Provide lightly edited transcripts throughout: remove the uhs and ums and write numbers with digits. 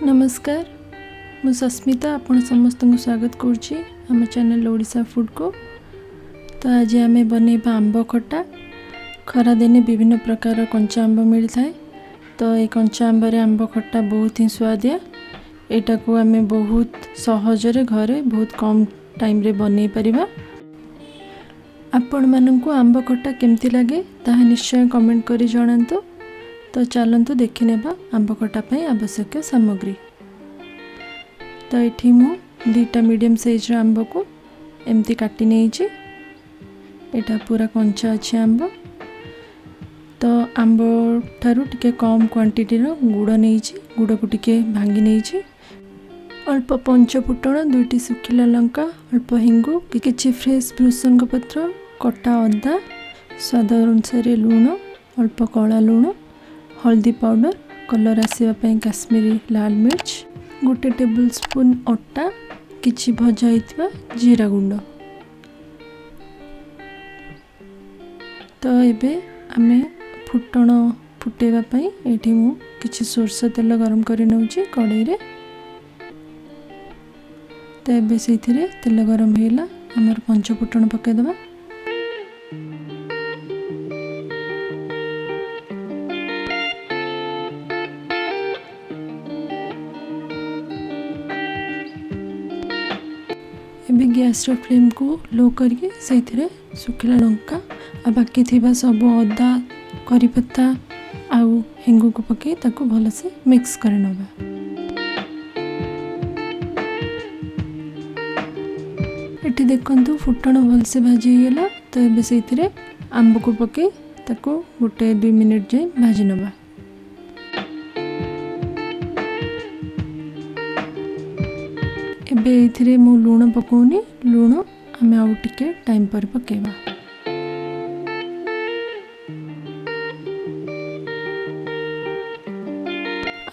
नमस्कार मु सस्मिता आपण समस्त को स्वागत करुच्ची आम चैनल ओडिशा फूड को। तो आज आम बनैबा आंब खटा। खरा दिने विभिन्न प्रकार कंचा आंब मिलता है। तो ये कंचा आंबर आंब खटा बहुत ही स्वादिया। एटा को आम बहुत सहजरे घरे बहुत कम टाइम रे बनै परिबा। आपण माननकु आंब खटा केमती लगे ताहा निश्चय कमेंट करी जणांतु। तो चलतु देखि नेबा आंब खटा पई आवश्यक सामग्री। तो ये मु 2टा मीडियम साइज आंब को एमती काटी नहीं। एटा पूरा कंचा अच्छे आंब। तो आंब ठारू टिके कम क्वांटिटी रो गुड़ नहीं। गुड़ को टिके भांगी नहीं। अल्प पंच फुटण 2टी सुखिला लंका अल्प हिंगु किछि फ्रेश भृसंग पत्र कटा अदा स्वाद अनुसार लूण अल्प कला लूण हल्दी पाउडर कलर आसवाई काश्मीरी लाल मिर्च 1 टेबल स्पून अटा किछि भजा हितबा जीरा गुंड। तो एबे आमे फुटण फुटेबा पई एठी मु किछि सोरस तेल गरम करि नउची कड़ाई रे। तो एबे सेथिरे तेल गरम हेला हमर पंच फुटण पके दबा। एबे गैस रो फ्लेम को लो करके सेथिरे सुखिला लंका आ बाकी थिबा सब अदा करी पत्ता आउ हेंगु को पके ताको भल से मिक्स कर नबा। एठी देखंतु फुटण भल से भाजी गेला। तो एबे सेथिरे आंब को पके ताको 1-2 मिनिट जे भाजी नबा। एबे एथिरे मु लूण पकोनी। लूण आमे आउ टिके टाइम पर पकेबा।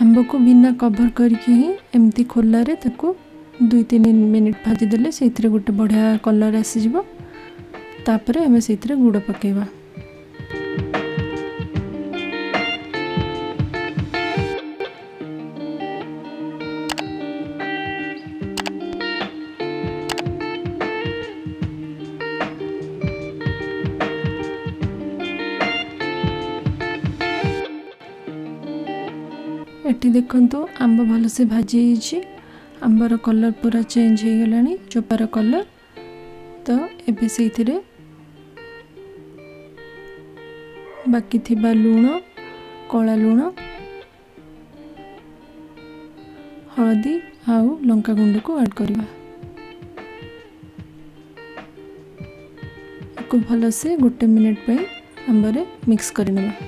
आंब को बिना कवर करके ही एमती खोला रे ताको 2-3 मिनिट भाजी देले सेथिरे गोटे बढ़िया कलर आसी जिवो। तापरे आमे सेथिरे गुड़ पकेबा। एटी देखंतु आंब भल से भाजी होइछि। आंबर कलर पूरा चेंज हो गलानी चोपार कलर। तो एबे सेथिरे बाकी थिबा लूण कला लूण हळदी आउ लंका गुंड को ऐड करबा। एको भल से 1 मिनिट पई आंबरे मिक्स करनेबा।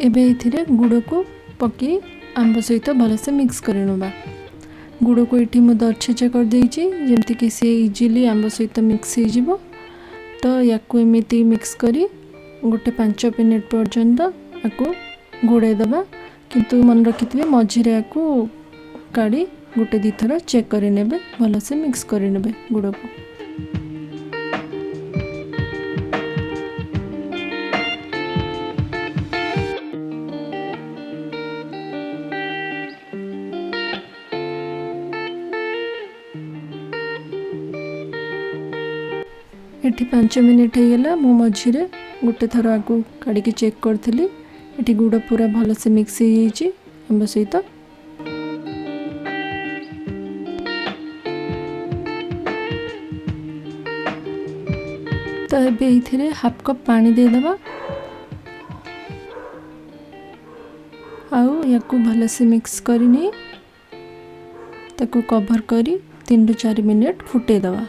एबे इथिरे गुड़ को पके आंब सहित भल से मिक्स कर नबा। गुड़ को इठी मु दरछेचा कर देइछि जेमति कि से इजीली आंब सहित मिक्स हो जिवो। तो याकू एमिति मिक्स करी 5 मिनिट पर्यंत आकू घोड़े दबा। किंतु मन रखिथिबे मझिरे आकू काढ़ी 1-2 थर चेक करि नेबे भल से मिक्स करि नेबे गुड़ को। एठी 5 मिनिट हो गला मो मझिरे 1 थर आगु काढ़ी के चेक करथिली। एठी गुड़ पूरा भल से मिक्स हो जाइछि आंब सहित। तो एबे इथिरे 1/2 कप पानी दे दबा। आउ याकू भल से मिक्स करनी ताकू कवर करी 3-4 मिनिट फुटे दबा।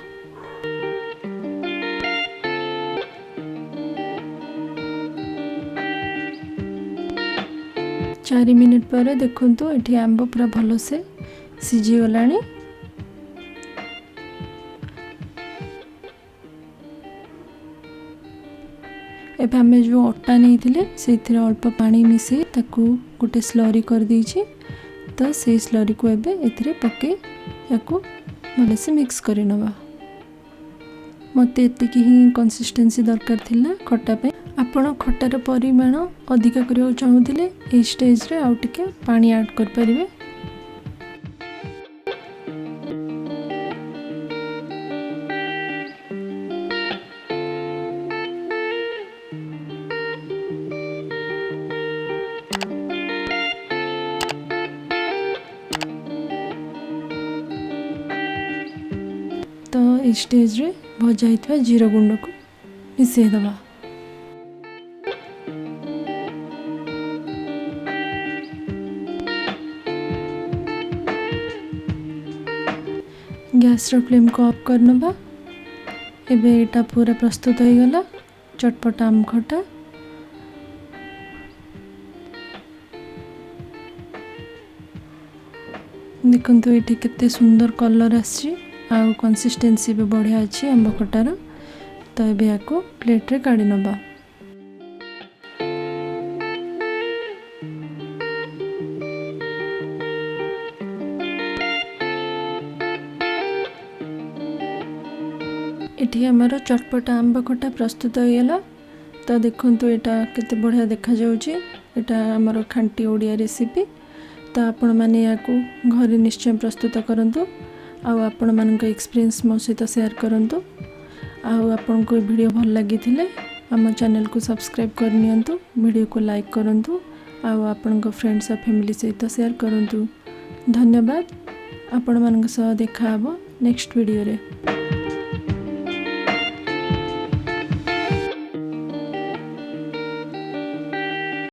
4 मिनिट पर देखंतु एठी आंब पूरा भलो से सिझी गलानी। एबे हमें जो अटा नहीं थिले से अल्प पानी मिसे ताकू गोटे स्लरी कर दीची। तो से स्लरी को एबे एथिरे पके याकू भले से मिक्स करि नबा। मते एतिकी ही कंसिस्टेंसी दरकार थिला खट्टा पे। आपण खट्टार परिमाण अधिक करियो चाहुथिले ए स्टेज रे आउ टिके पानी ऐड कर परिबे। तो इस स्टेज रे भजा हितवा जीरा गुंड को मिसई दबा। गैस रो फ्लेम को ऑफ कर नबा। एबे एटा पूरा प्रस्तुत हो गला चटपटा आम खटा। देखंतु एठी केते सुंदर कलर आछि आउ कंसिस्टेंसी भी बढ़िया अच्छी आंब खटार। तो ये याको प्लेट रे काढ़ी नबा। एठी हमर चटपटा आंब खटा प्रस्तुत हो गला। तो देखंतु एटा केते बढ़िया देखा जाउची। एटा हमर खांटी ओडिया रेसिपी। तो आपण माने याको घरे निश्चय प्रस्तुत करंतु आउ आपण मानक एक्सपीरियंस मो सहित शेयर करंतु। आउ आपण को वीडियो भल लगी थिले हम चैनल को सब्सक्राइब कर नियंतु, वीडियो को लाइक करंतु आउ आपण को फ्रेंड्स और फैमिली सहित शेयर करंतु। धन्यवाद। आपण मानक सह देखा हबो नेक्स्ट वीडियो रे।